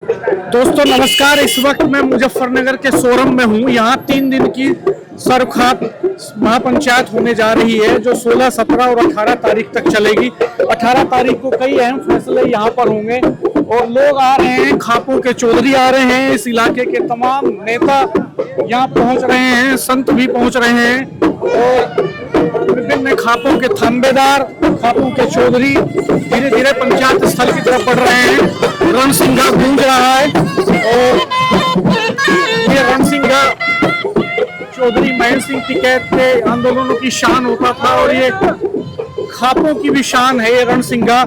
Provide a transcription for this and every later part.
दोस्तों नमस्कार। इस वक्त मैं मुजफ्फरनगर के सोरम में हूँ। यहाँ 3 दिन की सरखाप महापंचायत होने जा रही है जो 16, 17 और 18 तारीख तक चलेगी। 18 तारीख को कई अहम फैसले यहाँ पर होंगे और लोग आ रहे हैं, खापों के चौधरी आ रहे हैं, इस इलाके के तमाम नेता यहाँ पहुँच रहे हैं, संत भी पहुँच रहे हैं और विभिन्न खापों के थानेदार, खापों के चौधरी धीरे धीरे पंचायत स्थल की तरफ बढ़ रहे हैं। रणसिंघा गूंज रहा है और ये रणसिंघा चौधरी महेंद्र सिंह टिकैत के आंदोलनों की शान होता था और ये खापों की भी शान है ये रणसिंघा।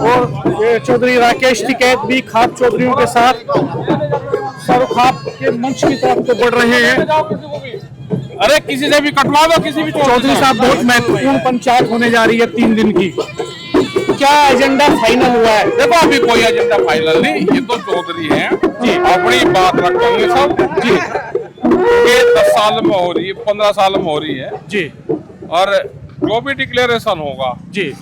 और ये चौधरी राकेश टिकैत भी खाप चौधरियों के साथ सरखाप के मंच की तरफ तो बढ़ रहे हैं। अरे किसी से भी कटवा दो, किसी भी चौधरी साहब, बहुत महत्वपूर्ण पंचायत होने जा रही है 3 दिन की, क्या एजेंडा फाइनल हुआ है? देखो अभी कोई एजेंडा फाइनल नहीं, ये तो चौधरी हैं जी, अपनी बात रखेंगे सब जी। ये 10 साल में हो रही है, 15 साल में हो रही है जी, और जो भी डिक्लेरेशन होगा जी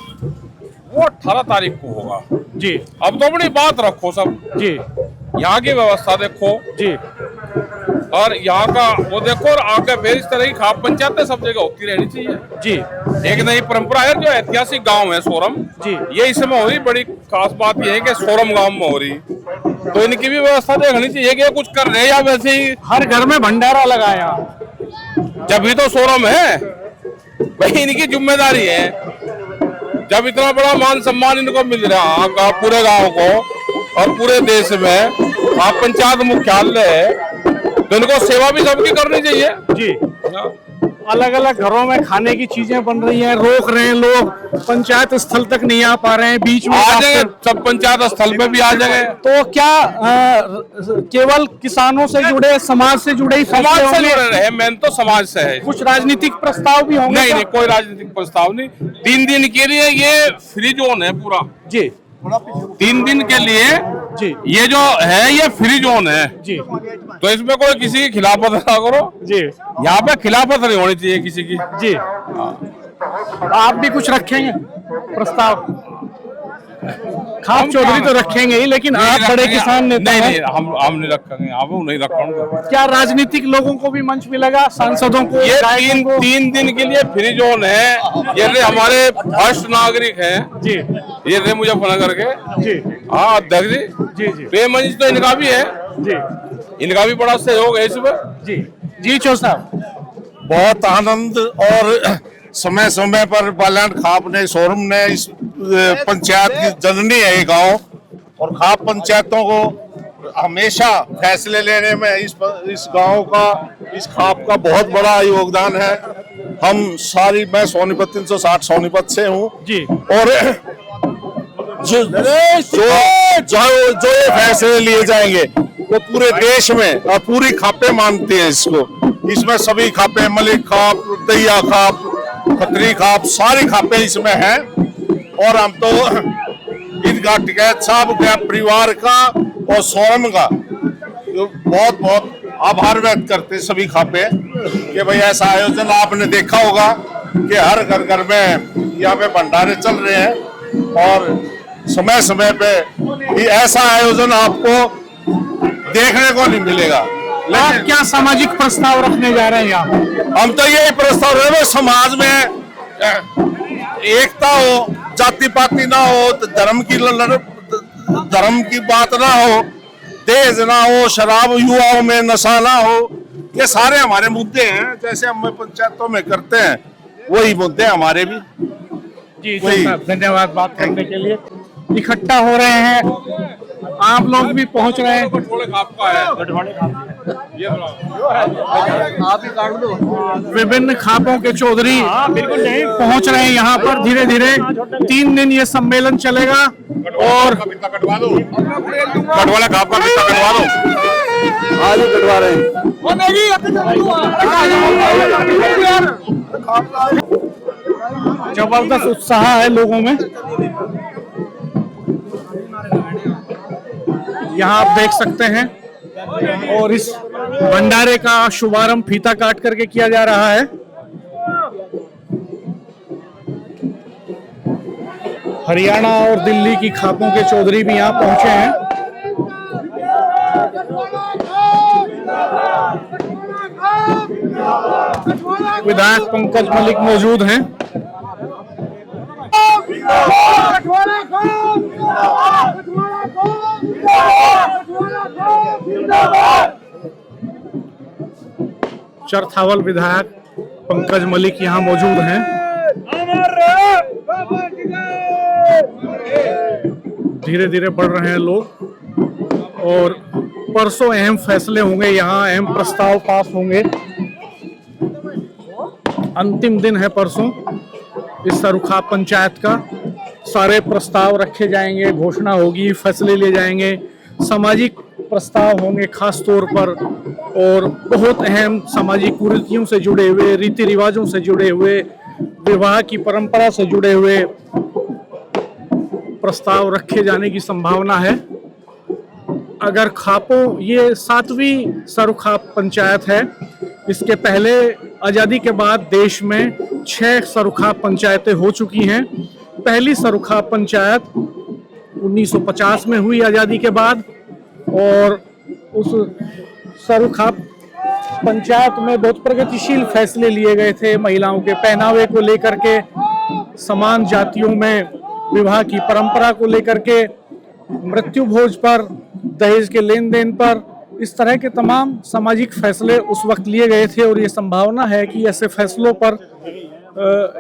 वो 18 तारीख को होगा जी। अब तो अपनी बात रखो सब जी, यहाँ की व्यवस्था देखो जी और यहाँ का वो देखो और आगे फिर इस तरह की खाप पंचायतें सब जगह होती रहनी चाहिए जी। एक नई परंपरा है। जो ऐतिहासिक गांव है सोरम जी, ये इसमें हो रही, बड़ी खास बात ये है कि सोरम गांव में हो रही, तो इनकी भी व्यवस्था देखनी चाहिए कि कुछ कर रहे हैं या वैसे ही हर घर में भंडारा लगाया, जब भी तो सोरम है भाई, इनकी जिम्मेदारी है। जब इतना बड़ा मान सम्मान इनको मिल रहा पूरे गांव को और पूरे देश में, आप पंचायत मुख्यालय है तो इनको सेवा भी सबकी करनी चाहिए जी। अलग अलग घरों में खाने की चीजें बन रही हैं, रोक रहे हैं लोग, पंचायत स्थल तक नहीं आ पा रहे हैं, बीच में आ जाएंगे सब, पंचायत स्थल पे भी आ जाएंगे। तो क्या केवल किसानों से जुड़े, समाज से जुड़े, समाज से जुड़े रहे, मेन तो समाज से है। कुछ राजनीतिक प्रस्ताव भी होंगे? नहीं, कोई राजनीतिक प्रस्ताव नहीं। 3 दिन के लिए ये फ्री जोन है पूरा जी। 3 दिन के लिए जी, ये जो है ये फ्री जोन है जी, तो इसमें कोई किसी की खिलाफत ना करो जी। यहाँ पे खिलाफत नहीं होनी चाहिए किसी की जी। आप भी कुछ रखेंगे प्रस्ताव? खाप चौधरी तो रखेंगे ही, लेकिन आप बड़े किसान नेता हैं। नहीं, हम नहीं रखेंगे, आप नहीं रखेंगे। क्या राजनीतिक लोगों को भी मंच मिलेगा, सांसदों को? ये 3 दिन के लिए फ्री जोन है। ये हमारे फर्स्ट नागरिक हैं जी, ये रे मुजफ्फरनगर के जी। हाँ अध्यक्ष जी जी जी प्रेम मंच तो इनका भी है जी, इनका भी बड़ा सहयोग है इसमें जी जी। चौ साहब, बहुत आनंद और समय समय पर बालान खाप ने, सोरम ने इस पंचायत की जननी है ये गांव, और खाप पंचायतों को हमेशा फैसले लेने में इस गांव का, इस खाप का बहुत बड़ा योगदान है। हम सारी, मैं सोनीपत 360 सोनीपत से हूँ जी, और जो ये फैसले लिए जाएंगे वो पूरे देश में और पूरी खापें मानती हैं इसको। इसमें सभी खापें, मलिक खाप, दैया खाप, खत्री खाप, सारी खापें इसमें हैं और हम तो इनका टिकैत साहब के परिवार का और सोरम का बहुत बहुत आभार व्यक्त करते सभी खापें कि भाई ऐसा आयोजन आपने देखा होगा कि हर घर में यहाँ पे भंडारे चल रहे हैं और समय समय पे ये ऐसा आयोजन आपको देखने को नहीं मिलेगा। आप क्या सामाजिक प्रस्ताव रखने जा रहे हैं यहाँ? हम तो यही प्रस्ताव रहे हैं, समाज में एकता हो, जाति पाति ना हो, धर्म की बात ना हो, तेज ना हो, शराब युवाओं में नशा ना हो, ये सारे हमारे मुद्दे हैं। जैसे हम पंचायतों में करते हैं वही मुद्दे हमारे भी। जी साहब, धन्यवाद बात करने के लिए। इकट्ठा हो रहे हैं, आप लोग भी पहुंच रहे हैं। विभिन्न खापों के चौधरी पहुंच रहे हैं यहाँ पर धीरे धीरे। 3 दिन ये सम्मेलन चलेगा और कटवा दो, कटवाला खाप का बिस्ता कटवा दो। आज ही कटवा रहे हैं। जबरदस्त उत्साह है लोगों में। यहाँ आप देख सकते हैं और इस भंडारे का शुभारंभ फीता काट करके किया जा रहा है। हरियाणा और दिल्ली की खापों के चौधरी भी यहाँ पहुंचे हैं। विधायक पंकज मलिक मौजूद हैं। चरथावल विधायक पंकज मलिक यहाँ मौजूद हैं। धीरे धीरे बढ़ रहे हैं लोग और परसों अहम फैसले होंगे, यहाँ अहम प्रस्ताव पास होंगे। अंतिम दिन है परसों इस सरुखा पंचायत का। सारे प्रस्ताव रखे जाएंगे, घोषणा होगी, फैसले लिए जाएंगे, सामाजिक प्रस्ताव होंगे खास तौर पर, और बहुत अहम सामाजिक कुरीतियों से जुड़े हुए, रीति रिवाजों से जुड़े हुए, विवाह की परंपरा से जुड़े हुए प्रस्ताव रखे जाने की संभावना है। अगर खापो, ये 7वीं सरुखा पंचायत है। इसके पहले आज़ादी के बाद देश में 6 सरुखा पंचायतें हो चुकी हैं। पहली सरुखा पंचायत 1950 में हुई आज़ादी के बाद, और उस सरुखा पंचायत में बहुत प्रगतिशील फैसले लिए गए थे। महिलाओं के पहनावे को लेकर के, समान जातियों में विवाह की परंपरा को लेकर के, मृत्यु भोज पर, दहेज के लेन देन पर, इस तरह के तमाम सामाजिक फैसले उस वक्त लिए गए थे। और ये संभावना है कि ऐसे फैसलों पर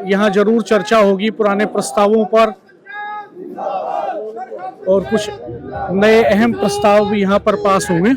यहाँ जरूर चर्चा होगी, पुराने प्रस्तावों पर, और कुछ नए अहम प्रस्ताव भी यहाँ पर पास होंगे।